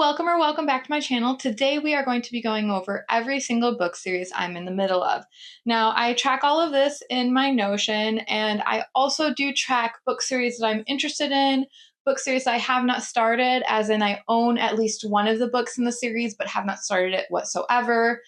welcome or welcome back to my channel. Today we are going to be going over every single book series I'm in the middle of. Now, I track all of this in my Notion, and I also do track book series that I'm interested in, book series I have not started, as in I own at least one of the books in the series but have not started it whatsoever,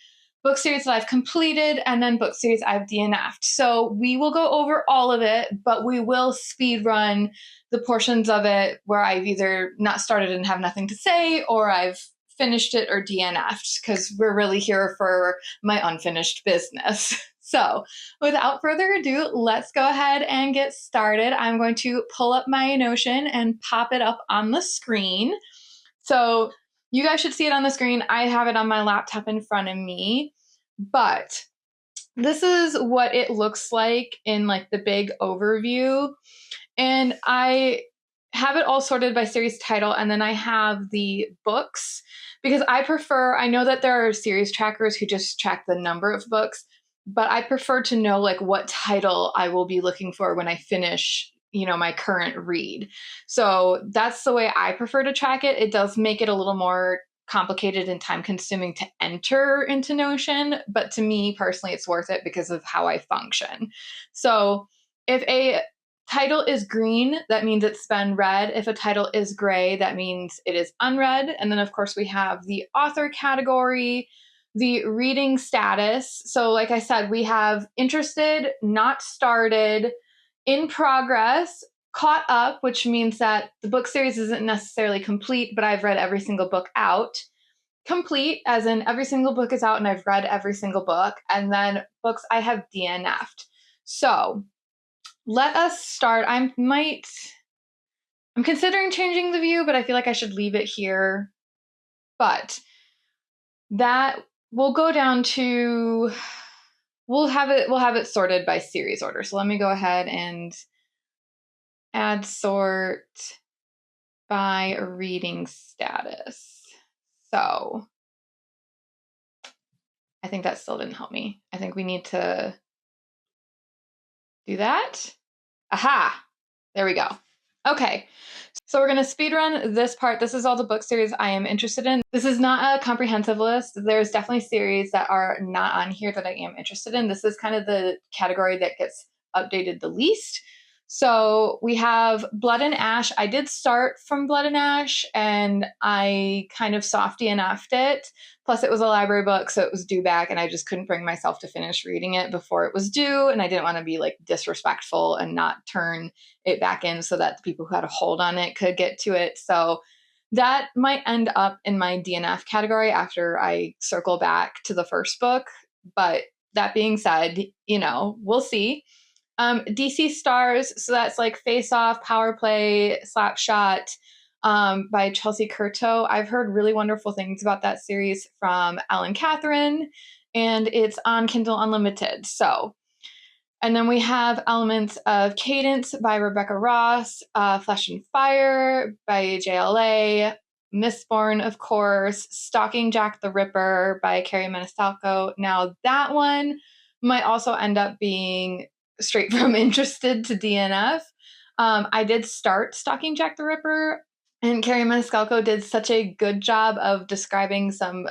book series that I've completed, and then book series I've DNF'd. So we will go over all of it, but we will speed run the portions of it where I've either not started and have nothing to say, or I've finished it or DNF'd, because we're really here for my unfinished business. So without further ado, let's go ahead and get started. I'm going to pull up my Notion and pop it up on the screen. So you guys should see it on the screen. I have it on my laptop in front of me, but this is what it looks like in like the big overview. And I have it all sorted by series title, and then I have the books because I know that there are series trackers who just track the number of books, but I prefer to know like what title I will be looking for when I finish, my current read. So that's the way I prefer to track it. It does make it a little more complicated and time consuming to enter into Notion, but to me personally, it's worth it because of how I function. So if a title is green, that means it's been read. If a title is gray, that means it is unread. And then, of course, we have the author category, the reading status. So, like I said, we have interested, not started, in progress, caught up, which means that the book series isn't necessarily complete, but I've read every single book out. Complete, as in every single book is out and I've read every single book. And then books I have DNF'd. So let us start. I'm considering changing the view, but I feel like I should leave it here. But that will go down to, we'll have it sorted by series order. So let me go ahead and add sort by reading status. So I think that still didn't help me. I think we need to do that. Aha, there we go. Okay, so we're going to speed run this part. This is all the book series I am interested in. This is not a comprehensive list. There's definitely series that are not on here that I am interested in. This is kind of the category that gets updated the least. So we have Blood and Ash. I did start from Blood and Ash, and I kind of soft DNF'd it. Plus, it was a library book, so it was due back, and I just couldn't bring myself to finish reading it before it was due, and I didn't want to be like disrespectful and not turn it back in so that the people who had a hold on it could get to it. So that might end up in my DNF category after I circle back to the first book. But that being said, we'll see. DC Stars, so that's like Face Off, Power Play, Slapshot, by Chelsea Curto. I've heard really wonderful things about that series from Ellen Catherine, and it's on Kindle Unlimited. So, and then we have Elements of Cadence by Rebecca Ross, Flesh and Fire by JLA, Mistborn, of course, Stalking Jack the Ripper by Carrie Maniscalco. Now, that one might also end up being straight from interested to DNF. I did start Stalking Jack the Ripper, and Carrie Maniscalco did such a good job of describing some,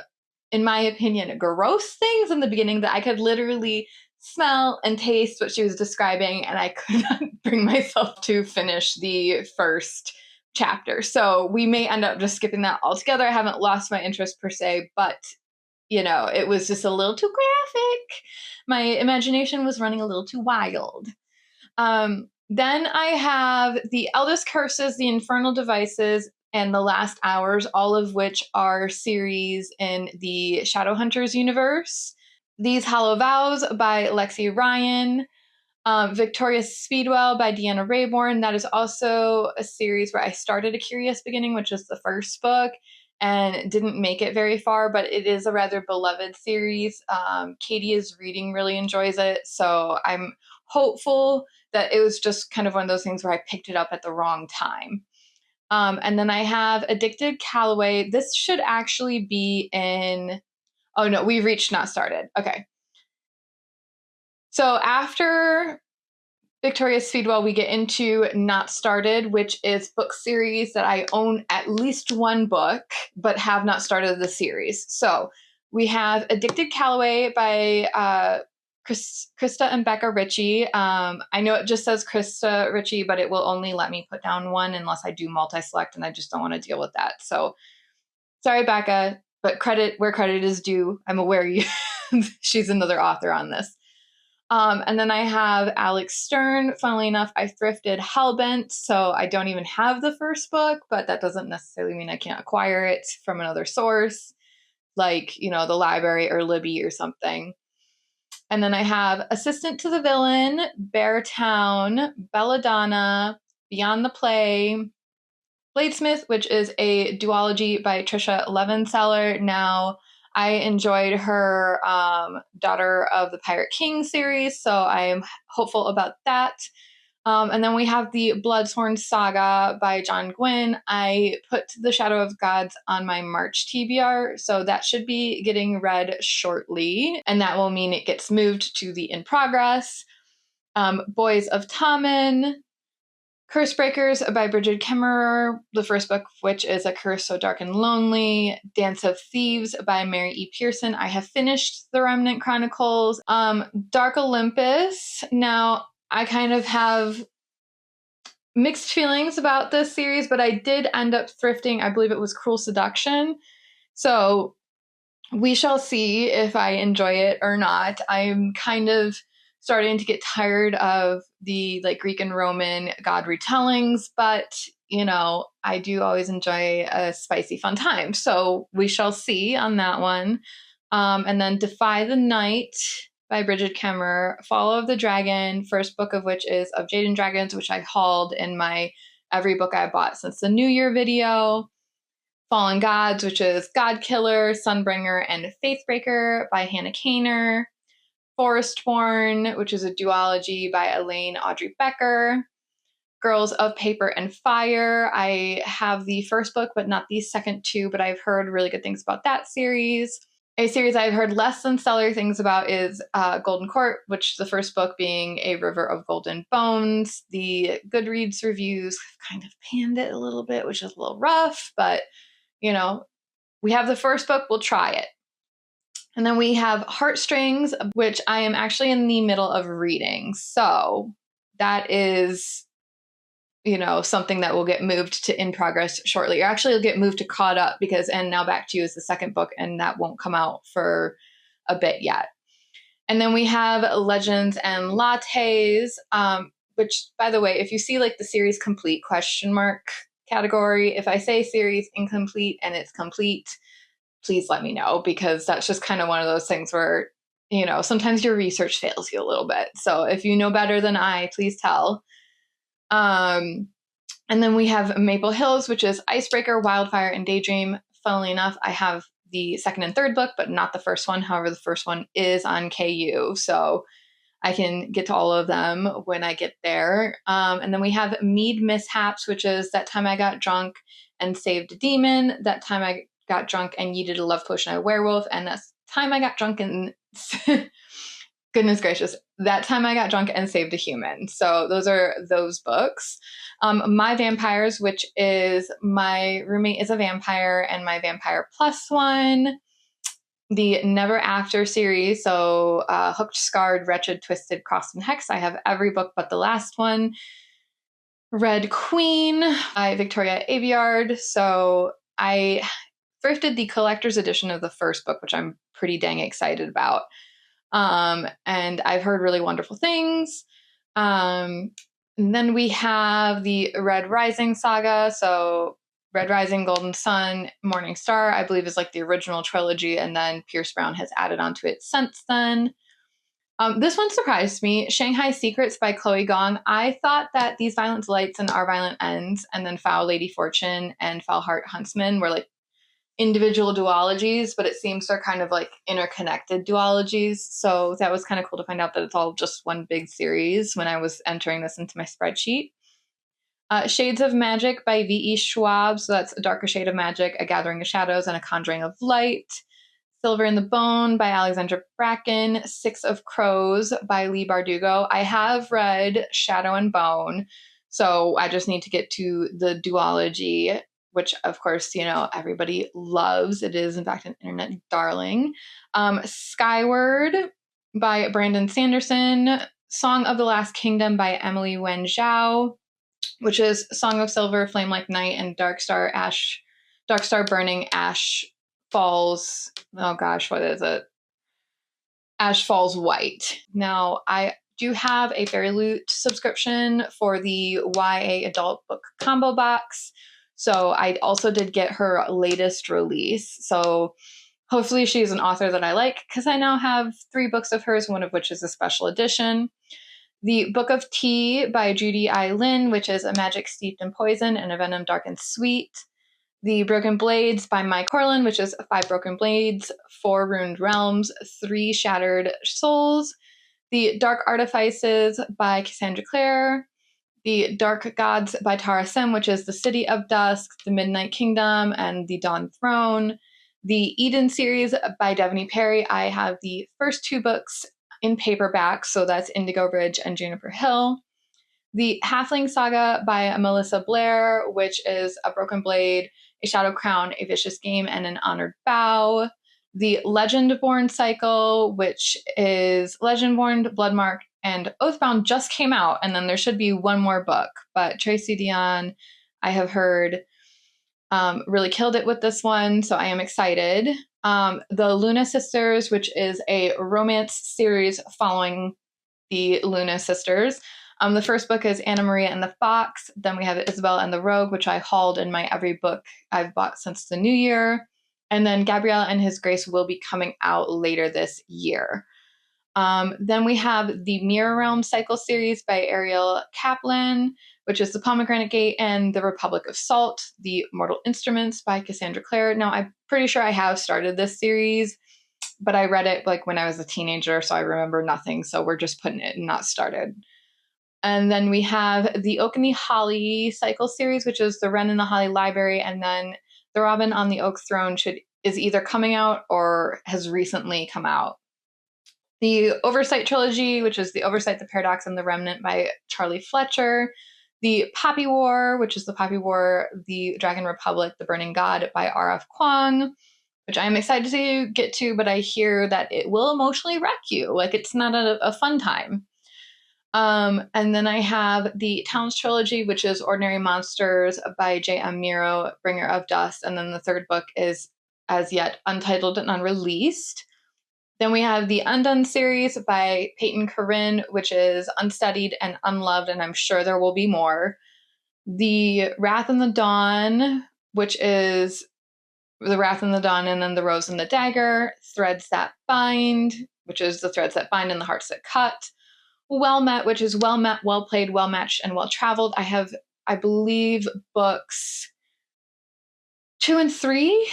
in my opinion, gross things in the beginning that I could literally smell and taste what she was describing, and I could not bring myself to finish the first chapter. So we may end up just skipping that altogether. I haven't lost my interest per se, but it was just a little too graphic. My imagination was running a little too wild. Then I have The Eldest Curses, The Infernal Devices, and The Last Hours, all of which are series in the Shadowhunters universe. These Hollow Vows by Lexi Ryan. Victorious Speedwell by Deanna Rayborn. That is also a series where I started A Curious Beginning, which is the first book, and didn't make it very far, but it is a rather beloved series. Katie is reading, really enjoys it, so I'm hopeful that it was just kind of one of those things where I picked it up at the wrong time. And then I have Addicted Calloway. This should actually be in... Oh, no, we've reached not started. Okay. So after Victoria Speedwell, we get into Not Started, which is book series that I own at least one book, but have not started the series. So we have Addicted Calloway by Krista and Becca Ritchie. I know it just says Krista Ritchie, but it will only let me put down one unless I do multi-select, and I just don't want to deal with that. So sorry, Becca, but credit where credit is due. I'm aware she's another author on this. And then I have Alex Stern. Funnily enough, I thrifted Hellbent, so I don't even have the first book, but that doesn't necessarily mean I can't acquire it from another source, like, the library or Libby or something. And then I have Assistant to the Villain, Beartown, Belladonna, Beyond the Play, Bladesmith, which is a duology by Tricia Levenseller. Now, I enjoyed her Daughter of the Pirate King series, so I am hopeful about that. And then we have the Bloodsworn Saga by John Gwynne. I put The Shadow of Gods on my March TBR, so that should be getting read shortly, and that will mean it gets moved to the in progress. Boys of Tommen, Cursebreakers by Brigid Kemmerer, the first book of which is A Curse So Dark and Lonely. Dance of Thieves by Mary E. Pearson. I have finished The Remnant Chronicles. Dark Olympus. Now, I kind of have mixed feelings about this series, but I did end up thrifting, I believe it was Cruel Seduction. So we shall see if I enjoy it or not. I'm kind of starting to get tired of the Greek and Roman god retellings, but I do always enjoy a spicy fun time. So we shall see on that one. And then Defy the Night by Brigid Kemmerer, Follow of the Dragon, first book of which is Of Jade and Dragons, which I hauled in my every book I bought since the New Year video. Fallen Gods, which is God Killer, Sunbringer, and Faithbreaker by Hannah Kaner. Forestborn, which is a duology by Elaine Audrey Becker. Girls of Paper and Fire. I have the first book, but not the second two, but I've heard really good things about that series. A series I've heard less than stellar things about is Golden Court, which the first book being A River of Golden Bones. The Goodreads reviews kind of panned it a little bit, which is a little rough, but we have the first book, we'll try it. And then we have Heartstrings, which I am actually in the middle of reading. So that is, something that will get moved to in progress shortly. Or actually, it'll get moved to caught up because And Now Back to You is the second book, and that won't come out for a bit yet. And then we have Legends and Lattes, which, by the way, if you see the series complete ? Category, if I say series incomplete and it's complete, please let me know, because that's just kind of one of those things where, sometimes your research fails you a little bit. So if you know better than I, please tell. And then we have Maple Hills, which is Icebreaker, Wildfire, and Daydream. Funnily enough, I have the second and third book, but not the first one. However, the first one is on KU, so I can get to all of them when I get there. And then we have Mead Mishaps, which is That Time I Got Drunk and Saved a Demon, That Time I Got Drunk and Yeeted a Love Potion at a Werewolf, and That Time I Got Drunk and goodness gracious, That Time I Got Drunk and Saved a Human. So those are those books. My Vampires, which is My Roommate is a Vampire and My Vampire Plus One. The Never After series, so Hooked, Scarred, Wretched, Twisted, Crossed, and Hexed. I have every book but the last one. Red Queen by Victoria Aveyard. So I thrifted the collector's edition of the first book, which I'm pretty dang excited about. And I've heard really wonderful things. And then we have the Red Rising saga. So Red Rising, Golden Sun, Morning Star, I believe is the original trilogy, and then Pierce Brown has added onto it since then. This one surprised me. Shanghai Secrets by Chloe Gong. I thought that These Violent Delights and Our Violent Ends, and then Foul Lady Fortune and Foul Heart Huntsman were individual duologies, but it seems they're kind of interconnected duologies. So that was kind of cool to find out that it's all just one big series when I was entering this into my spreadsheet. Shades of Magic by V.E. Schwab. So that's A Darker Shade of Magic, A Gathering of Shadows, and A Conjuring of Light. Silver in the Bone by Alexandra Bracken, Six of Crows by Leigh Bardugo. I have read Shadow and Bone, so I just need to get to the duology, which of course, everybody loves. It is in fact an internet darling. Skyward by Brandon Sanderson, Song of the Last Kingdom by Emily Wen Zhao, which is Song of Silver, Flame Like Night, and Dark Star Burning, Ash Falls. Oh gosh, what is it? Ash Falls White. Now, I do have a Fairy Loot subscription for the YA adult book combo box. So I also did get her latest release. So hopefully she's an author that I like, because I now have 3 books of hers, one of which is a special edition. The Book of Tea by Judy I. Lin, which is a magic steeped in poison and a venom dark and sweet. The Broken Blades by Mai Corlin, which is 5 broken blades, 4 ruined realms, 3 shattered souls. The Dark Artifices by Cassandra Clare. The Dark Gods by Tara Sim, which is the City of Dusk, the Midnight Kingdom, and the Dawn Throne. The Eden series by Devaney Perry. I have the first 2 books in paperback, so that's Indigo Ridge and Juniper Hill. The Halfling Saga by Melissa Blair, which is a Broken Blade, a Shadow Crown, a Vicious Game, and an Honored Vow. The Legendborn cycle, which is Legendborn, Bloodmark, and Oathbound, just came out, and then there should be one more book. But Tracy Dion, I have heard, really killed it with this one, so I am excited. The Luna Sisters, which is a romance series following the Luna Sisters. The first book is Anna Maria and the Fox. Then we have Isabel and the Rogue, which I hauled in my every book I've bought since the new year. And then Gabriella and His Grace will be coming out later this year. Then we have the Mirror Realm Cycle series by Ariel Kaplan, which is The Pomegranate Gate and The Republic of Salt. The Mortal Instruments by Cassandra Clare. Now, I'm pretty sure I have started this series, but I read it like when I was a teenager, so I remember nothing. So we're just putting it not started. And then we have the Oak and the Holly Cycle series, which is The Wren and the Holly Library, and then The Robin on the Oak Throne is either coming out or has recently come out. The Oversight trilogy, which is The Oversight, The Paradox, and The Remnant by Charlie Fletcher. The Poppy War, which is The Poppy War, The Dragon Republic, The Burning God by R.F. Kuang, which I'm excited to get to, but I hear that it will emotionally wreck you. Like, it's not a fun time. And then I have the Towns trilogy, which is Ordinary Monsters by J.M. Miro, Bringer of Dust. And then the third book is as yet untitled and unreleased. Then we have the Undone series by Peyton Corinne, which is unstudied and unloved, and I'm sure there will be more. The Wrath and the Dawn, which is The Wrath and the Dawn, and then The Rose and the Dagger. Threads That Bind, which is The Threads That Bind and the Hearts That Cut. Well Met, which is Well Met, Well Played, Well Matched, and Well Traveled. I have, I believe, books 2 and 3.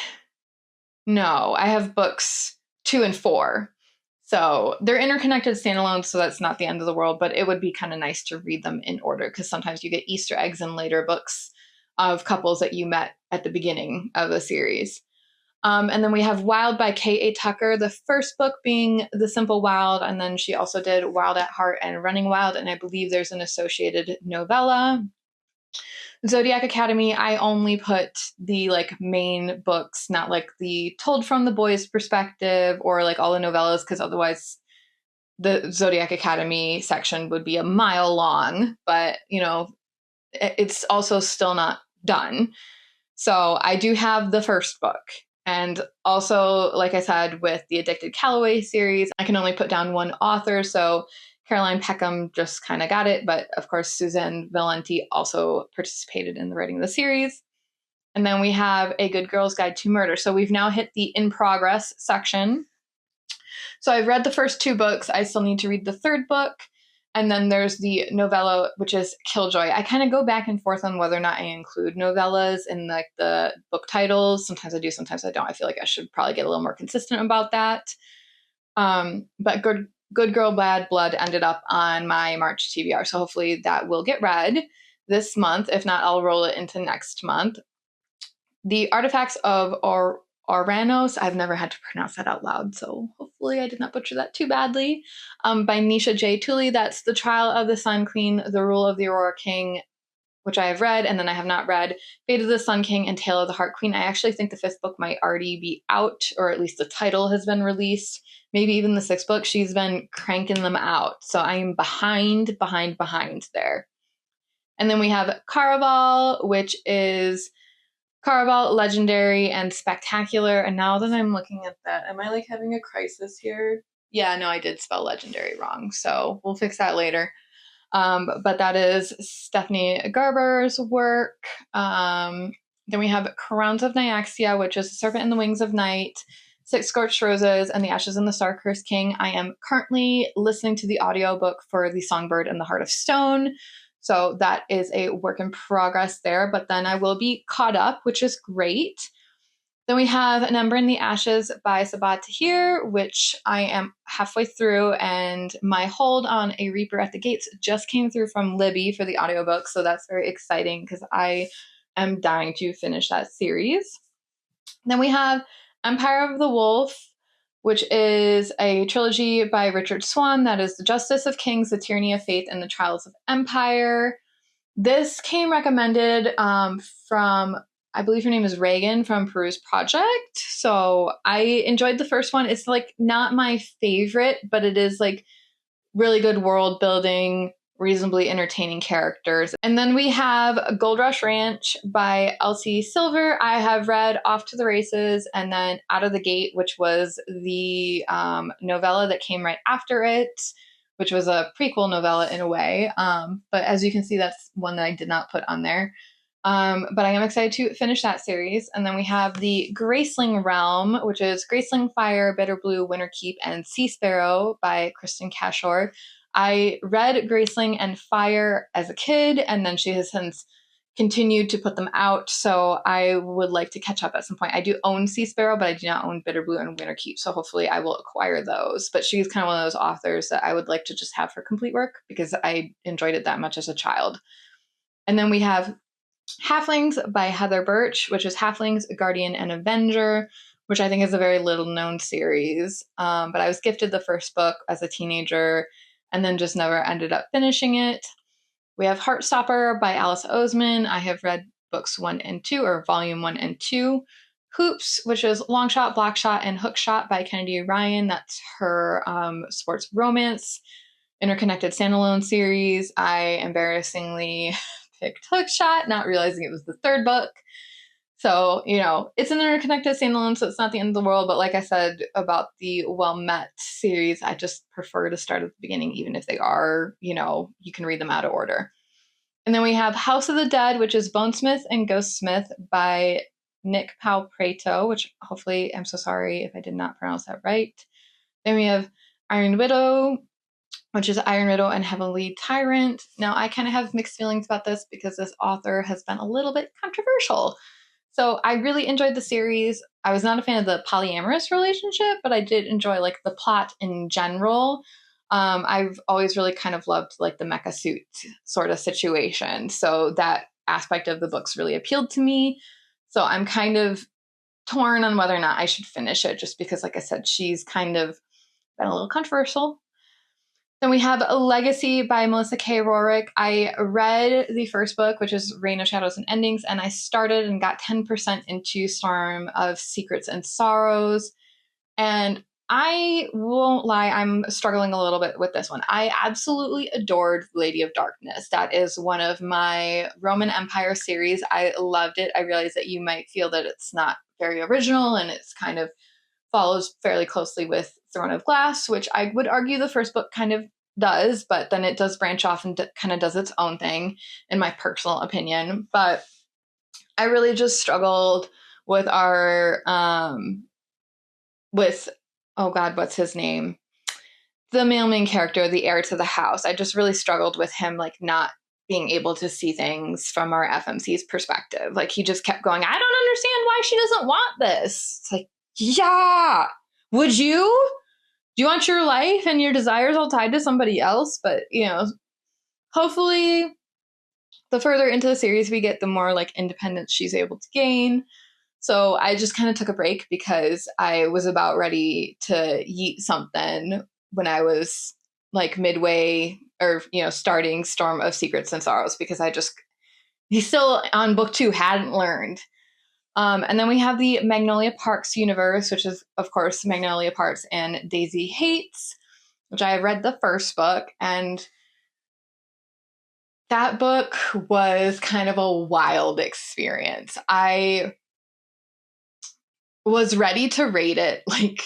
No, I have books 2 and 4. So they're interconnected standalones, so that's not the end of the world, but it would be kind of nice to read them in order, because sometimes you get Easter eggs in later books of couples that you met at the beginning of the series. And then we have Wild by K.A. Tucker, the first book being The Simple Wild, and then she also did Wild at Heart and Running Wild, and I believe there's an associated novella. Zodiac Academy, I only put the main books, not the told from the boys' perspective or all the novellas, because otherwise the Zodiac Academy section would be a mile long, but it's also still not done. So I do have the first book. And also, like I said, with the Addicted Calloway series, I can only put down one author. So Caroline Peckham just kind of got it. But of course, Suzanne Valenti also participated in the writing of the series. And then we have A Good Girl's Guide to Murder. So we've now hit the in progress section. So I've read the first 2 books. I still need to read the third book. And then there's the novella, which is Killjoy. I kind of go back and forth on whether or not I include novellas in the book titles. Sometimes I do, sometimes I don't. I feel like I should probably get a little more consistent about that. But Good Girl, Bad Blood ended up on my March TBR. So hopefully that will get read this month. If not, I'll roll it into next month. The Artifacts of Oranos. I've never had to pronounce that out loud, so hopefully I did not butcher that too badly. By Nisha J. Tooley. That's The Trial of the Sun Queen, The Rule of the Aurora King, which I have read, and then I have not read Fate of the Sun King and Tale of the Heart Queen. I actually think the 5th book might already be out, or at least the title has been released. Maybe even the 6th book. She's been cranking them out, so I am behind there. And then we have Caraval, which is Caraval, Legendary, and Spectacular. And now that I'm looking at that, am I like having a crisis here? Yeah, no, I did spell Legendary wrong, so we'll fix that later. But that is Stephanie Garber's work. Then we have Crowns of Nyaxia, which is The Serpent and the Wings of Night, Six Scorched Roses, and The Ashes and the Star-Cursed King. I am currently listening to the audiobook for The Songbird and the Heart of Stone. So that is a work in progress there, but then I will be caught up, which is great. Then we have An Ember in the Ashes by Sabaa Tahir, which I am halfway through, and my hold on A Reaper at the Gates just came through from Libby for the audiobook, so that's very exciting because I am dying to finish that series. Then we have Empire of the Wolf, which is a trilogy by Richard Swan. That is The Justice of Kings, The Tyranny of Faith, and The Trials of Empire. This came recommended from, I believe her name is Reagan from Peruse Project. So I enjoyed the first one. It's like not my favorite, but it is like really good world building, reasonably entertaining characters. And then we have Gold Rush Ranch by Elsie Silver. I have read Off to the Races and then Out of the Gate, which was the novella that came right after it, which was a prequel novella in a way. But as you can see, that's one that I did not put on there. But I am excited to finish that series. And then we have the Graceling Realm, which is Graceling Fire, Bitter Blue, Winterkeep, and Sea Sparrow by Kristen Cashore. I read Graceling and Fire as a kid, and then she has since continued to put them out, so I would like to catch up at some point. I do own Sea Sparrow, but I do not own Bitter Blue and Winterkeep, so hopefully I will acquire those. But she's kind of one of those authors that I would like to just have for complete work because I enjoyed it that much as a child. And then we have Halflings by Heather Birch, which is Halflings, Guardian, and Avenger, which I think is a very little known series. But I was gifted the first book as a teenager and then just never ended up finishing it. We have Heartstopper by Alice Oseman. I have read books 1 and 2, or volume 1 and 2. Hoops, which is Longshot, Blockshot, and Hookshot by Kennedy Ryan. That's her sports romance, interconnected standalone series. I embarrassingly picked Hookshot, not realizing it was the 3rd book. So, you know, it's an interconnected standalone, so it's not the end of the world. But like I said about the Well Met series, I just prefer to start at the beginning, even if they are, you know, you can read them out of order. And then we have House of the Dead, which is Bonesmith and Ghostsmith by Nick Palprato, which hopefully, I'm so sorry if I did not pronounce that right. Then we have Iron Widow, which is Iron Widow and Heavenly Tyrant. Now, I kind of have mixed feelings about this because this author has been a little bit controversial. So I really enjoyed the series. I was not a fan of the polyamorous relationship, but I did enjoy like the plot in general. I've always really kind of loved like the mecha suit sort of situation. So that aspect of the books really appealed to me. So I'm kind of torn on whether or not I should finish it, just because, like I said, she's kind of been a little controversial. Then we have A Legacy by Melissa K. Rorick. I read the first book, which is Reign of Shadows and Endings, and I started and got 10% into Storm of Secrets and Sorrows. And I won't lie, I'm struggling a little bit with this one. I absolutely adored Lady of Darkness. That is one of my Roman Empire series. I loved it. I realize that you might feel that it's not very original and it's kind of follows fairly closely with Throne of Glass, which I would argue the first book kind of does, but then it does branch off and kind of does its own thing, in my personal opinion. But I really just struggled with our, oh God, what's his name? The male main character, the heir to the house. I just really struggled with him, like, not being able to see things from our FMC's perspective. Like, he just kept going, I don't understand why she doesn't want this. It's like, yeah, would you? Do you want your life and your desires all tied to somebody else? But, you know, hopefully the further into the series we get, the more like independence she's able to gain. So I just kind of took a break because I was about ready to yeet something when I was like midway or, starting Storm of Secrets and Sorrows, because he's still on book 2, hadn't learned. And then we have the Magnolia Parks universe, which is, of course, Magnolia Parks and Daisy Hates, which I have read the first book. And that book was kind of a wild experience. I was ready to rate it like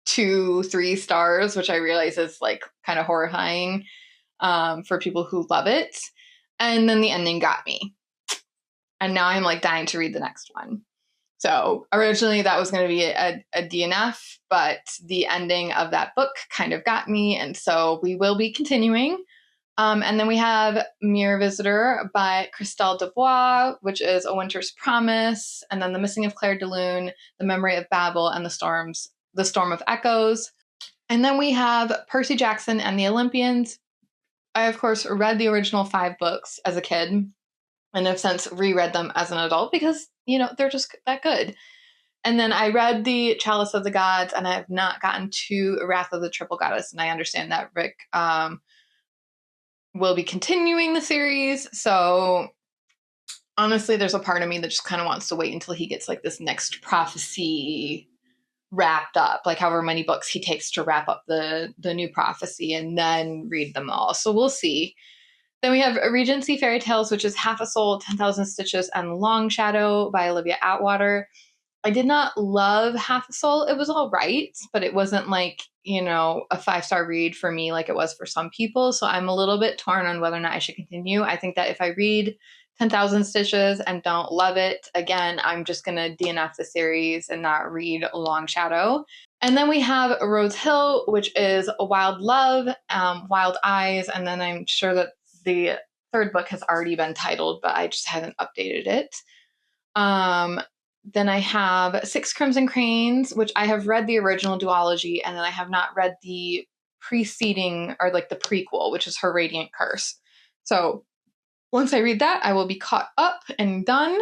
2-3 stars, which I realize is like kind of horrifying for people who love it. And then the ending got me. And now I'm like dying to read the next one. So originally that was going to be a DNF, but the ending of that book kind of got me. And so we will be continuing. And then we have Mirror Visitor by Christelle Dubois, which is A Winter's Promise, and then The Missing of Claire de Lune, The Memory of Babel, and The Storm of Echoes. And then we have Percy Jackson and the Olympians. I, of course, read the original 5 books as a kid and have since reread them as an adult because, they're just that good. And then I read the Chalice of the Gods, and I have not gotten to Wrath of the Triple Goddess. And I understand that Rick will be continuing the series. So honestly, there's a part of me that just kind of wants to wait until he gets like this next prophecy wrapped up, like however many books he takes to wrap up the new prophecy, and then read them all. So we'll see. Then we have Regency Fairy Tales, which is Half a Soul, 10,000 Stitches, and Long Shadow by Olivia Atwater. I did not love Half a Soul. It was all right, but it wasn't like, a 5-star read for me like it was for some people. So I'm a little bit torn on whether or not I should continue. I think that if I read 10,000 Stitches and don't love it, again, I'm just going to DNF the series and not read Long Shadow. And then we have Rose Hill, which is Wild Love, Wild Eyes, and then I'm sure that the 3rd book has already been titled, but I just haven't updated it. Then I have 6 Crimson Cranes, which I have read the original duology, and then I have not read the preceding, or like the prequel, which is Her Radiant Curse. So once I read that, I will be caught up and done.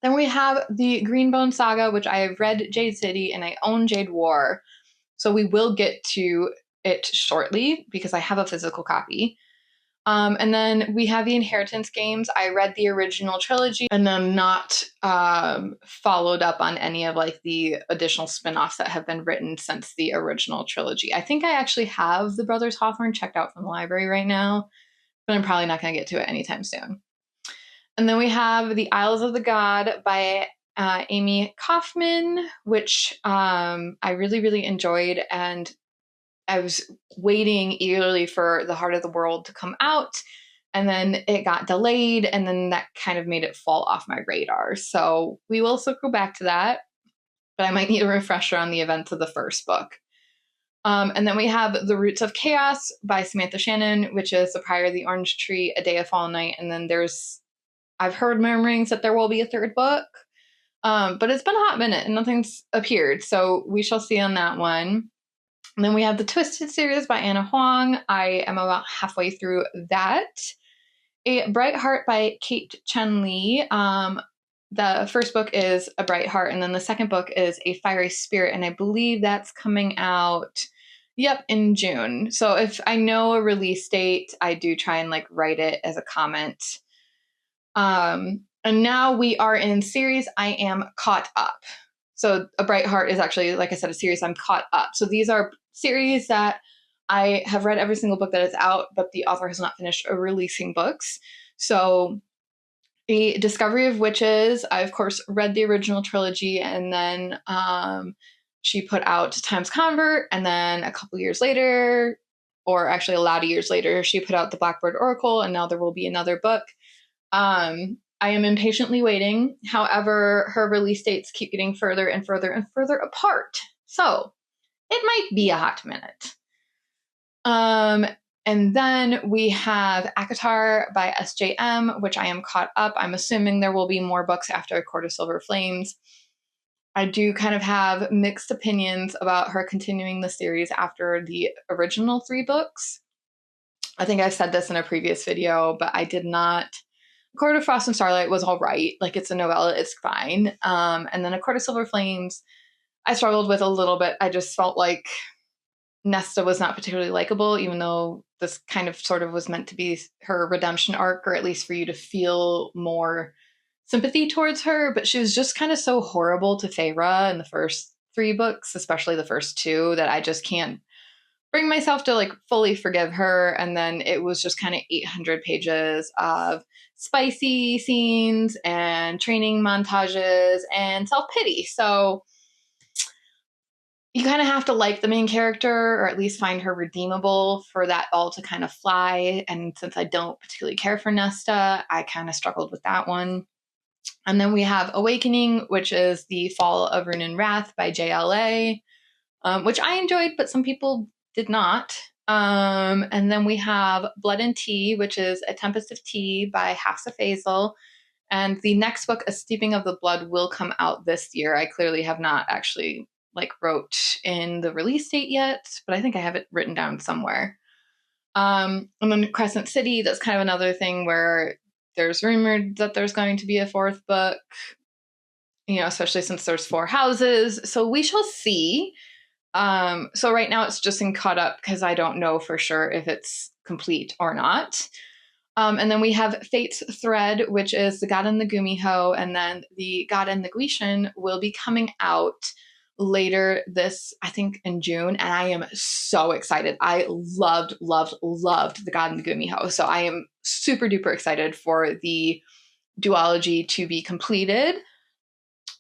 Then we have the Greenbone Saga, which I have read Jade City, and I own Jade War. So we will get to it shortly because I have a physical copy. And then we have the Inheritance games. I read the original trilogy and then not followed up on any of like the additional spin-offs that have been written since the original trilogy. I think I actually have the Brothers Hawthorne checked out from the library right now, but I'm probably not going to get to it anytime soon. And then we have The Isles of the God by Amy Kaufman, which I really, really enjoyed, and I was waiting eagerly for The Heart of the World to come out, and then it got delayed, and then that kind of made it fall off my radar. So we will circle back to that, but I might need a refresher on the events of the first book. And then we have The Roots of Chaos by Samantha Shannon, which is The Prior of the Orange Tree, A Day of Fall Night, and then I've heard murmurings that there will be a 3rd book, but it's been a hot minute and nothing's appeared, so we shall see on that one. And then we have the Twisted series by Anna Huang. I am about halfway through that. A Bright Heart by Kate Chen Lee. The first book is A Bright Heart, and then the second book is A Fiery Spirit, and I believe that's coming out, in June. So if I know a release date, I do try and like write it as a comment. And now we are in series I am caught up. So A Bright Heart is actually, like I said, a series I'm caught up. So these are series that I have read every single book that is out, but the author has not finished releasing books. So The Discovery of Witches, I, of course, read the original trilogy, and then she put out Times Convert, and then a couple years later, or actually a lot of years later, she put out The Blackbird Oracle, and now there will be another book. I am impatiently waiting. However, her release dates keep getting further and further and further apart. So it might be a hot minute. And then we have ACOTAR by SJM, which I am caught up. I'm assuming there will be more books after A Court of Silver Flames. I do kind of have mixed opinions about her continuing the series after the original 3 books. I think I said this in a previous video, but I did not Court of Frost and Starlight was all right. Like, it's a novella, it's fine. And then A Court of Silver Flames, I struggled with a little bit. I just felt like Nesta was not particularly likable, even though this kind of sort of was meant to be her redemption arc, or at least for you to feel more sympathy towards her. But she was just kind of so horrible to Feyre in the first 3 books, especially the first 2, that I just can't bring myself to like fully forgive her. And then it was just kind of 800 pages of spicy scenes and training montages and self-pity. So you kind of have to like the main character, or at least find her redeemable, for that all to kind of fly. And since I don't particularly care for Nesta, I kind of struggled with that one. And then we have Awakening, which is the Fall of Ruin and Wrath by JLA, which I enjoyed, but some people did not. And then we have Blood and Tea, which is A Tempest of Tea by Hafsa Faisal. And the next book, A Steeping of the Blood, will come out this year. I clearly have not actually like wrote in the release date yet, but I think I have it written down somewhere. And then Crescent City, that's kind of another thing where there's rumored that there's going to be a 4th book, you know, especially since there's 4 houses. So we shall see. So right now it's just in caught up because I don't know for sure if it's complete or not. And then we have Fate's Thread, which is The God and the Gumiho, and then The God and the Guishan will be coming out later this, I think, in June, and I am so excited. I loved The God and the Gumiho, so I am super duper excited for the duology to be completed.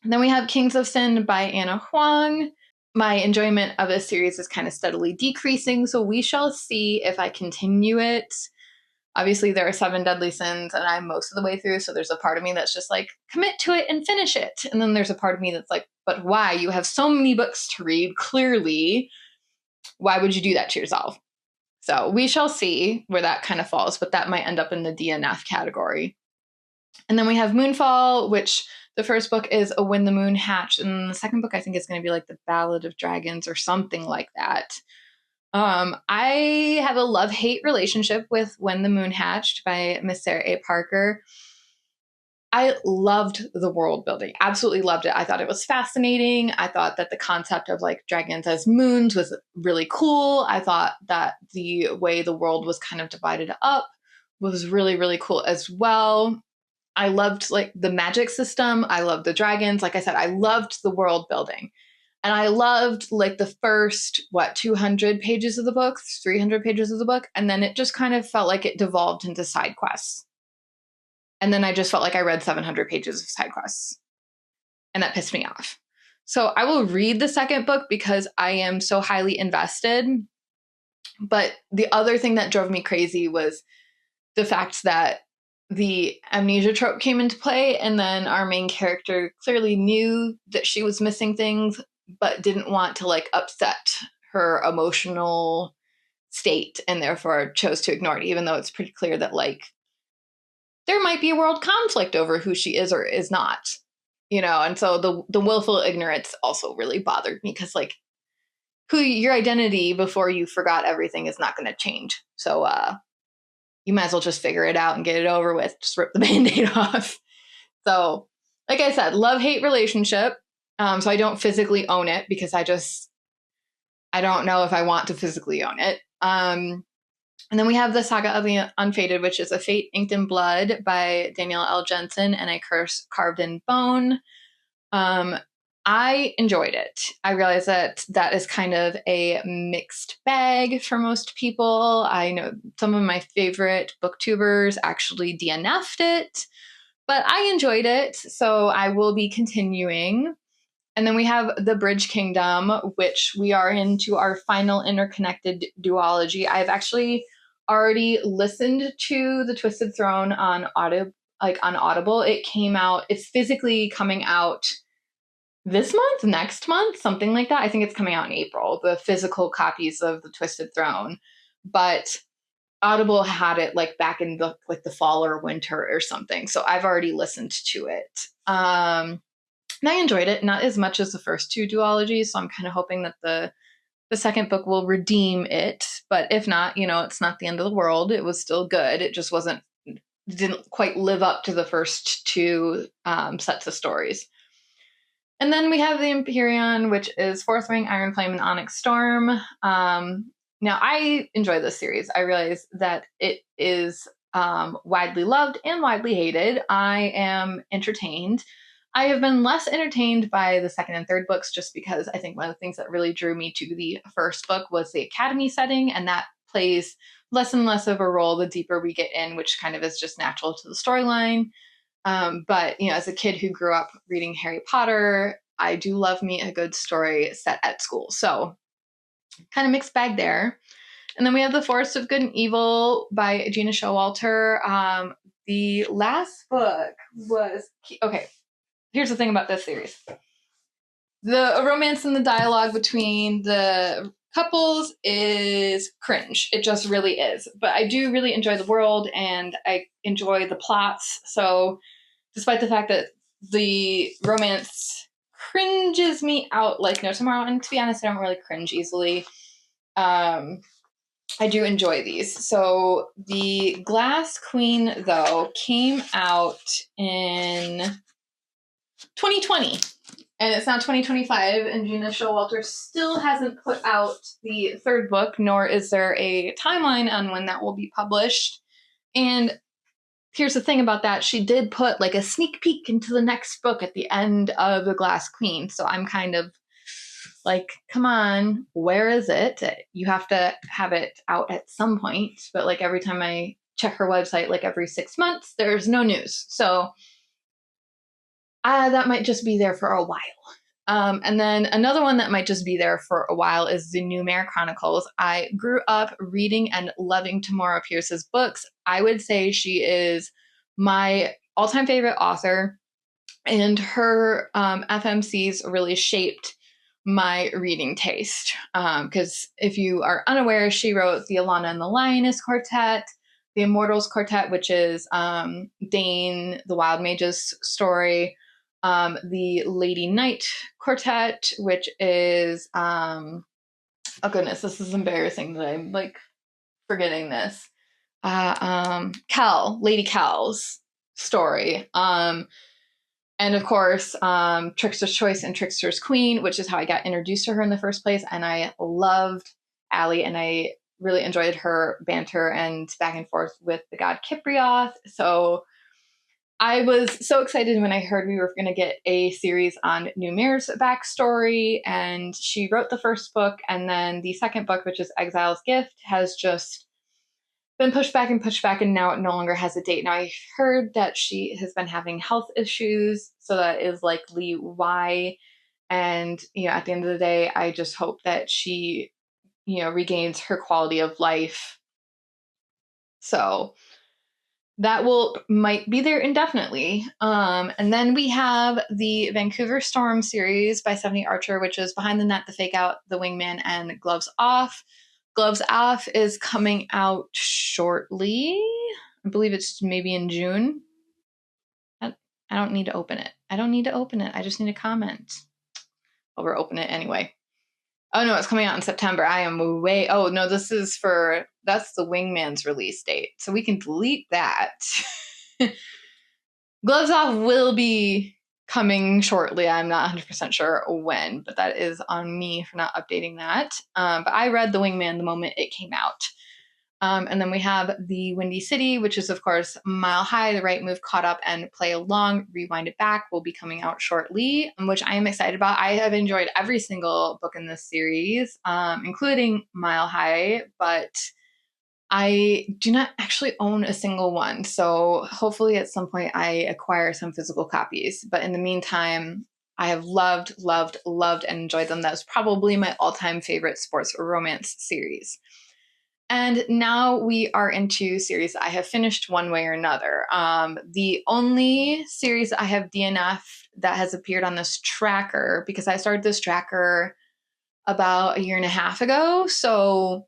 And then we have Kings of Sin by Anna Huang. My enjoyment of this series is kind of steadily decreasing, so we shall see if I continue it. Obviously, there are 7 deadly sins, and I'm most of the way through, so there's a part of me that's just like, commit to it and finish it. And then there's a part of me that's like, but why? You have so many books to read, clearly. Why would you do that to yourself? So we shall see where that kind of falls, but that might end up in the DNF category. And then we have Moonfall, which the first book is A When the Moon Hatched, and the second book I think is going to be like The Ballad of Dragons or something like that. I have a love-hate relationship with When the Moon Hatched by Miss Sarah A. Parker. I loved the world building, absolutely loved it. I thought it was fascinating. I thought that the concept of like dragons as moons was really cool. I thought that the way the world was kind of divided up was really, really cool as well. I loved like the magic system. I loved the dragons. Like I said, I loved the world building. And I loved like the first, 200 pages of the book, 300 pages of the book. And then it just kind of felt like it devolved into side quests. And then I just felt like I read 700 pages of side quests. And that pissed me off. So I will read the second book because I am so highly invested. But the other thing that drove me crazy was the fact that the amnesia trope came into play. And then our main character clearly knew that she was missing things, but didn't want to like upset her emotional state and therefore chose to ignore it, even though it's pretty clear that like there might be a world conflict over who she is or is not, you know. And so the willful ignorance also really bothered me because like who your identity before you forgot everything is not going to change. So you might as well just figure it out and get it over with. Just rip the Band-Aid off. So like I said, love-hate relationship. So I don't physically own it because I don't know if I want to physically own it. And then we have the Saga of the Unfated, which is A Fate Inked in Blood by Danielle L. Jensen and A Curse Carved in Bone. I enjoyed it. I realize that is kind of a mixed bag for most people. I know some of my favorite booktubers actually DNF'd it, but I enjoyed it, so I will be continuing. And then we have The Bridge Kingdom, which we are into our final interconnected duology. I've actually already listened to The Twisted Throne on Audible. It came out, it's physically coming out this month, next month, something like that. I think it's coming out in April, the physical copies of The Twisted Throne. But Audible had it like back in the fall or winter or something. So I've already listened to it. And I enjoyed it, not as much as the first 2 duologies, so I'm kind of hoping that the second book will redeem it. But if not, you know, it's not the end of the world. It was still good. It just wasn't didn't quite live up to the first two sets of stories. And then we have the Empyrean, which is Fourth Ring, Iron Flame, and Onyx Storm. Now, I enjoy this series. I realize that it is widely loved and widely hated. I am entertained. I have been less entertained by the second and third books just because I think one of the things that really drew me to the first book was the academy setting, and that plays less and less of a role the deeper we get in, which kind of is just natural to the storyline. But, as a kid who grew up reading Harry Potter, I do love me a good story set at school. So kind of mixed bag there. And then we have The Forest of Good and Evil by Gina Showalter. The last book was, okay, here's the thing about this series. The romance and the dialogue between the couples is cringe. It just really is. But I do really enjoy the world and I enjoy the plots. So despite the fact that the romance cringes me out like no tomorrow, and to be honest, I don't really cringe easily. I do enjoy these. So the Glass Queen, though, came out in 2020. And it's now 2025, and Gina Showalter still hasn't put out the third book, nor is there a timeline on when that will be published. And here's the thing about that. She did put like a sneak peek into the next book at the end of The Glass Queen. So I'm kind of like, come on, where is it? You have to have it out at some point. But like every time I check her website, like every 6 months, there's no news. So that might just be there for a while. And then another one that might just be there for a while is the New Mare Chronicles. I grew up reading and loving Tamora Pierce's books. I would say she is my all-time favorite author, and her FMCs really shaped my reading taste. Because if you are unaware, she wrote the Alana and the Lioness Quartet, the Immortals Quartet, which is Dane the Wild Mage's story, the Lady Knight Quartet, which is oh goodness, this is embarrassing that I'm like forgetting this. Lady Cal's story. And of course, Trickster's Choice and Trickster's Queen, which is how I got introduced to her in the first place. And I loved Allie, and I really enjoyed her banter and back and forth with the god Kiprioth. So I was so excited when I heard we were going to get a series on New Mare's backstory, and she wrote the first book, and then the second book, which is Exile's Gift, has just been pushed back, and now it no longer has a date. Now, I heard that she has been having health issues, so that is likely why. And, at the end of the day, I just hope that she, regains her quality of life. So that might be there indefinitely. And then we have the Vancouver Storm series by Stephanie Archer, which is Behind the Net, The Fake Out, The Wingman, and Gloves Off. Gloves Off is coming out shortly. I believe it's maybe in June. I don't need to open it. I just need a comment. Well, we're opening it anyway. Oh no, it's coming out in September. I am oh no, that's the Wingman's release date. So we can delete that. Gloves Off will be coming shortly. I'm not 100% sure when, but that is on me for not updating that. But I read The Wingman the moment it came out. And then we have The Windy City, which is, of course, Mile High, The Right Move, Caught Up, and Play Along, Rewind It Back will be coming out shortly, which I am excited about. I have enjoyed every single book in this series, including Mile High, but I do not actually own a single one. So hopefully at some point I acquire some physical copies. But in the meantime, I have loved, and enjoyed them. That was probably my all-time favorite sports romance series. And now we are into series I have finished one way or another. The only series I have DNF that has appeared on this tracker, because I started this tracker about a year and a half ago. So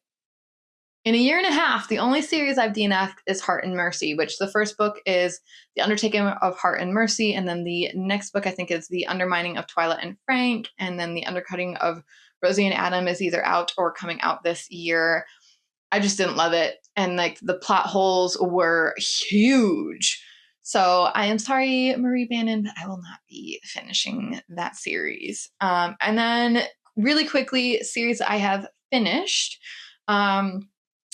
in a year and a half, the only series I've DNF'd is Heart and Mercy, which the first book is The Undertaking of Heart and Mercy. And then the next book, I think, is The Undermining of Twyla and Frank. And then The Undercutting of Rosie and Adam is either out or coming out this year. I just didn't love it. And like the plot holes were huge. So I am sorry, Marie Bannon, but I will not be finishing that series. And then really quickly, series I have finished.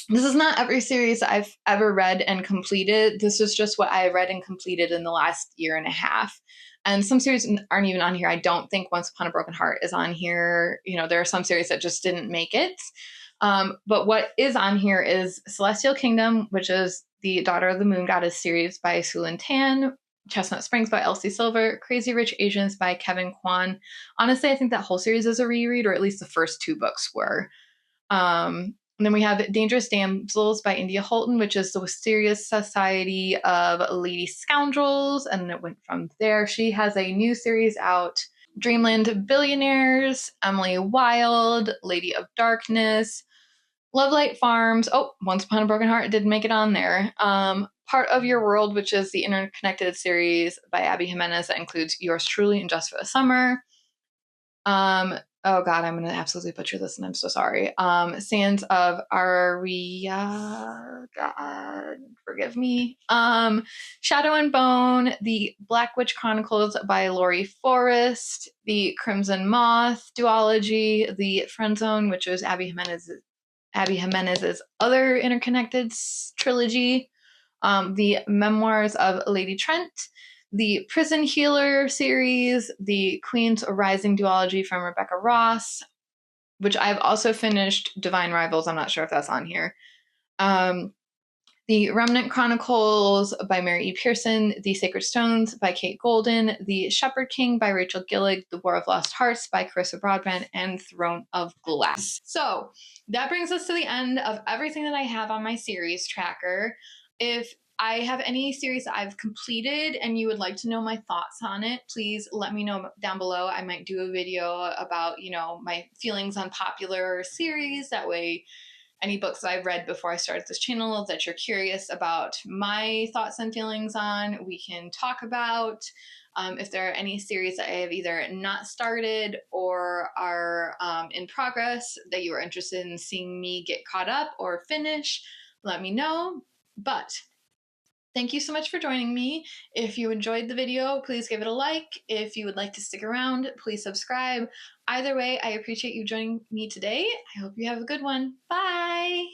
This is not every series I've ever read and completed. This is just what I read and completed in the last year and a half. And some series aren't even on here. I don't think Once Upon a Broken Heart is on here. You know, there are some series that just didn't make it. But what is on here is Celestial Kingdom, which is the Daughter of the Moon Goddess series by Su Lin Tan, Chestnut Springs by Elsie Silver, Crazy Rich Asians by Kevin Kwan. Honestly, I think that whole series is a reread, or at least the first 2 books were. And then we have Dangerous Damsels by India Holton, which is the Mysterious Society of Lady Scoundrels. And it went from there. She has a new series out, Dreamland Billionaires, Emily Wilde, Lady of Darkness, Lovelight Farms. Oh, Once Upon a Broken Heart did make it on there. Part of Your World, which is the interconnected series by Abby Jimenez that includes Yours Truly and Just for the Summer. Oh God, I'm going to absolutely butcher this and I'm so sorry. Sands of Aria, God, forgive me. Shadow and Bone, The Black Witch Chronicles by Laurie Forrest, The Crimson Moth duology, The Friend Zone, which was Abby Jimenez's other interconnected trilogy, The Memoirs of Lady Trent, the Prison Healer series, the Queen's Rising duology from Rebecca Ross, which I've also finished, Divine Rivals. I'm not sure if that's on here. The Remnant Chronicles by Mary E. Pearson, The Sacred Stones by Kate Golden, The Shepherd King by Rachel Gillig, The War of Lost Hearts by Carissa Broadbent, and Throne of Glass. So that brings us to the end of everything that I have on my series tracker. If I have any series that I've completed and you would like to know my thoughts on it, please let me know down below. I might do a video about, you know, my feelings on popular series. That way, any books that I've read before I started this channel that you're curious about my thoughts and feelings on, we can talk about. If there are any series that I have either not started or are in progress that you are interested in seeing me get caught up or finish, let me know. But thank you so much for joining me. If you enjoyed the video, please give it a like. If you would like to stick around, please subscribe. Either way, I appreciate you joining me today. I hope you have a good one. Bye!